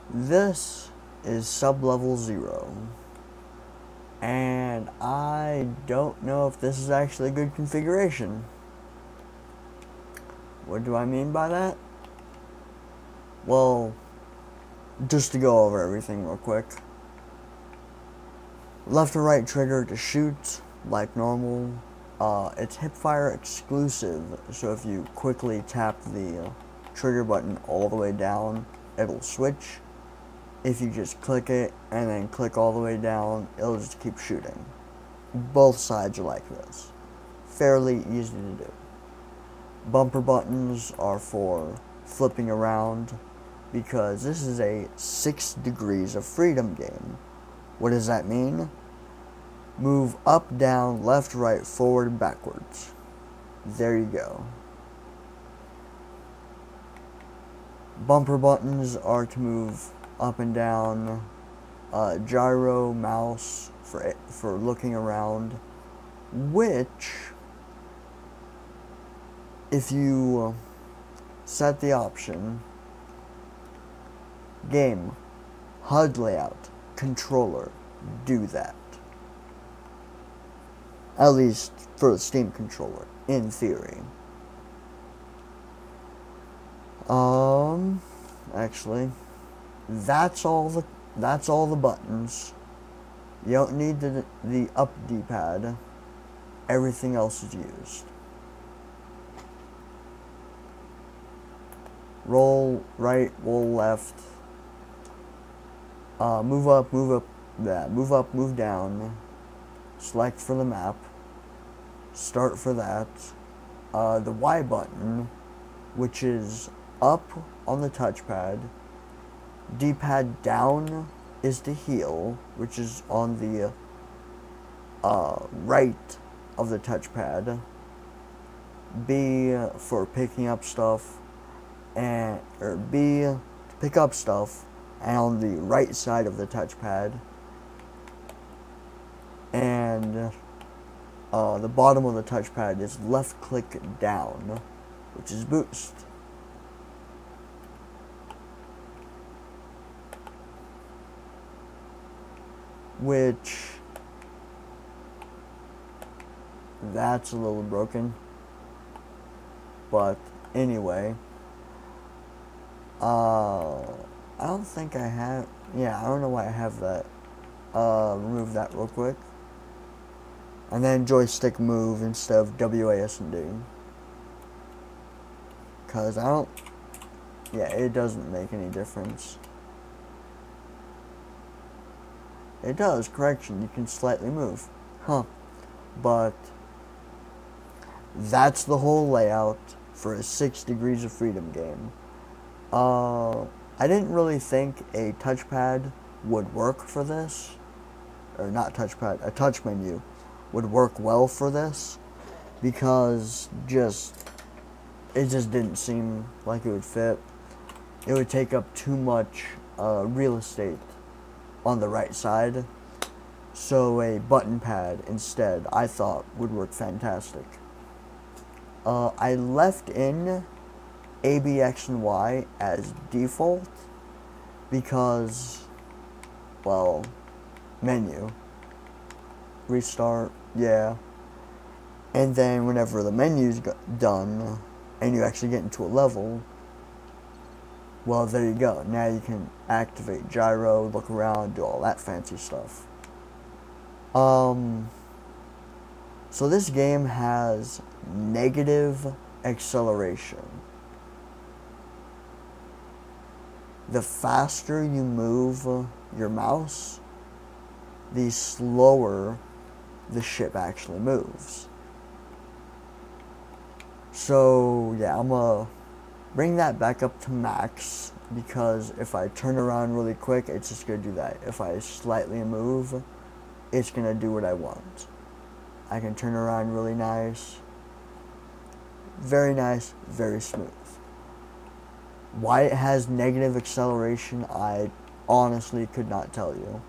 This is Sublevel 0, and I don't know if this is actually a good configuration. What do I mean by that? Well, just to go over everything real quick. Left or right trigger to shoot, like normal. It's hipfire exclusive, so if you quickly tap the trigger button all the way down, it'll switch. If you just click it and then click all the way down, it'll just keep shooting. Both sides are like this. Fairly easy to do. Bumper buttons are for flipping around, because this is a 6 degrees of freedom game. What does that mean? Move up, down, left, right, forward, and backwards. There you go. Bumper buttons are to move up and down. Gyro, mouse for looking around. Which, if you set the option, game, HUD layout, controller, do that. At least for the Steam controller, in theory. Actually, that's all the buttons. You don't need the up D-pad. Everything else is used. Roll right, roll left. Move up, move down. Select for the map. Start for that. The Y button, which is up on the touchpad. D-pad down is to heal, which is on the right of the touchpad. B for picking up stuff, or B to pick up stuff, and on the right side of the touchpad. And the bottom of the touchpad is left click down, which is boost. Which, that's a little broken, but anyway, I don't think I have, I don't know why I have that. Remove that real quick, and then joystick move instead of WASD, because I don't, it doesn't make any difference. It does, correction, you can slightly move. But that's the whole layout for a 6 degrees of freedom game. I didn't really think a touchpad would work for this. Or not touchpad, a touch menu would work well for this. Because it just didn't seem like it would fit. It would take up too much real estate on the right side, so a button pad instead I thought would work fantastic. I left in A, B, X, and Y as default because, well, menu, restart, and then whenever the menu's done and you actually get into a level, well, there you go. Now you can activate gyro, look around, do all that fancy stuff. So this game has negative acceleration. The faster you move your mouse, the slower the ship actually moves. So, I'm gonna bring that back up to max, because if I turn around really quick, it's just going to do that. If I slightly move, it's going to do what I want. I can turn around really nice, very smooth. Why it has negative acceleration, I honestly could not tell you.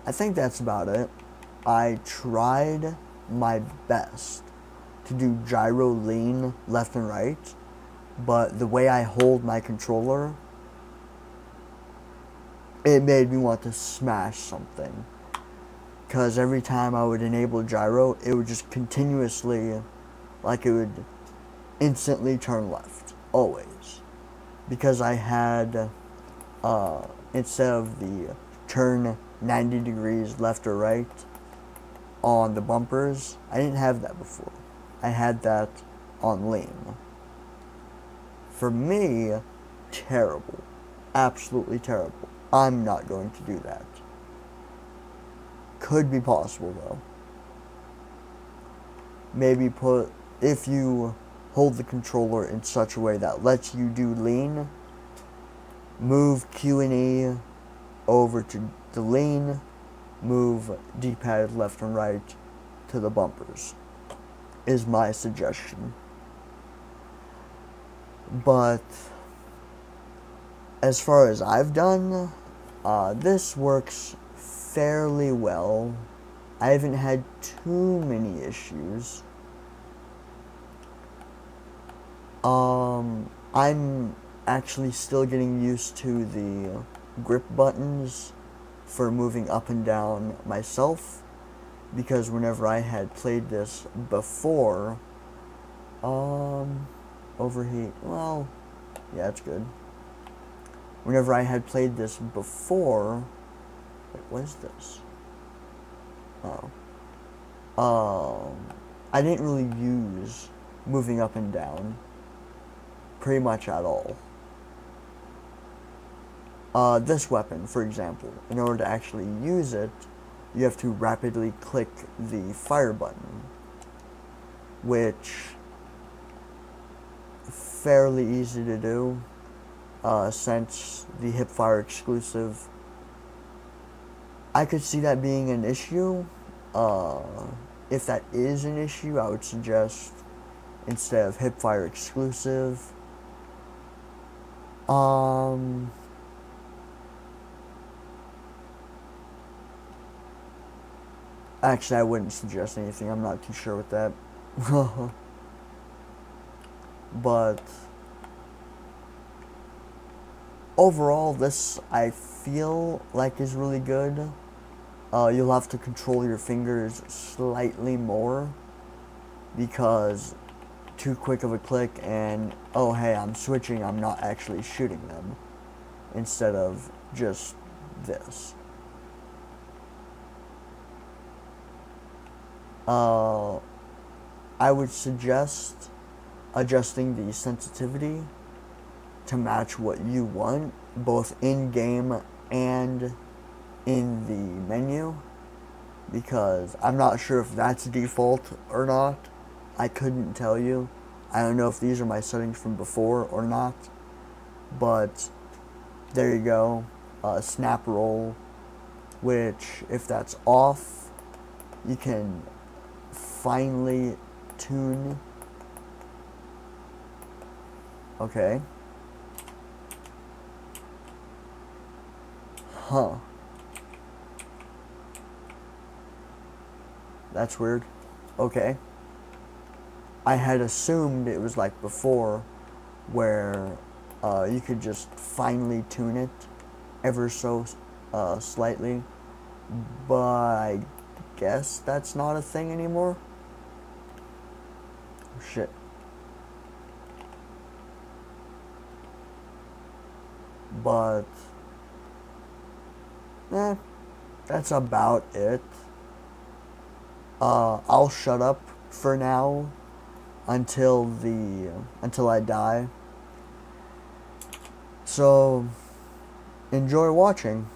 I think that's about it. I tried my best to do gyro lean left and right, but the way I hold my controller, it made me want to smash something. Because every time I would enable gyro, it would just continuously, like it would instantly turn left, always. Because I had, instead of the turn 90 degrees left or right on the bumpers, I didn't have that before. I had that on lean. For me, terrible. Absolutely terrible. I'm not going to do that. Could be possible though. Maybe if you hold the controller in such a way that lets you do lean, move Q and E over to the lean, move D-pad left and right to the bumpers, is my suggestion. But as far as I've done, this works fairly well. I haven't had too many issues. I'm actually still getting used to the grip buttons for moving up and down myself, because whenever I had played this before, overheat, well, yeah, it's good. Whenever I had played this before, wait, what is this? I didn't really use moving up and down pretty much at all. This weapon, for example, in order to actually use it, you have to rapidly click the fire button, which fairly easy to do, since the hipfire exclusive. I could see that being an issue. If that is an issue, I would suggest, instead of hipfire exclusive, actually, I wouldn't suggest anything. I'm not too sure with that. But overall, this I feel like is really good. You'll have to control your fingers slightly more, because too quick of a click and, oh hey, I'm switching, I'm not actually shooting them, instead of just this. I would suggest adjusting the sensitivity to match what you want, both in-game and in the menu, because I'm not sure if that's default or not. I couldn't tell you. I don't know if these are my settings from before or not, but there you go. Snap roll, which if that's off, you can finely tune. Okay. Huh. That's weird. Okay. I had assumed it was like before, where you could just finely tune it ever so slightly, but I guess that's not a thing anymore. Oh, shit. But that's about it. I'll shut up for now until I die. So enjoy watching.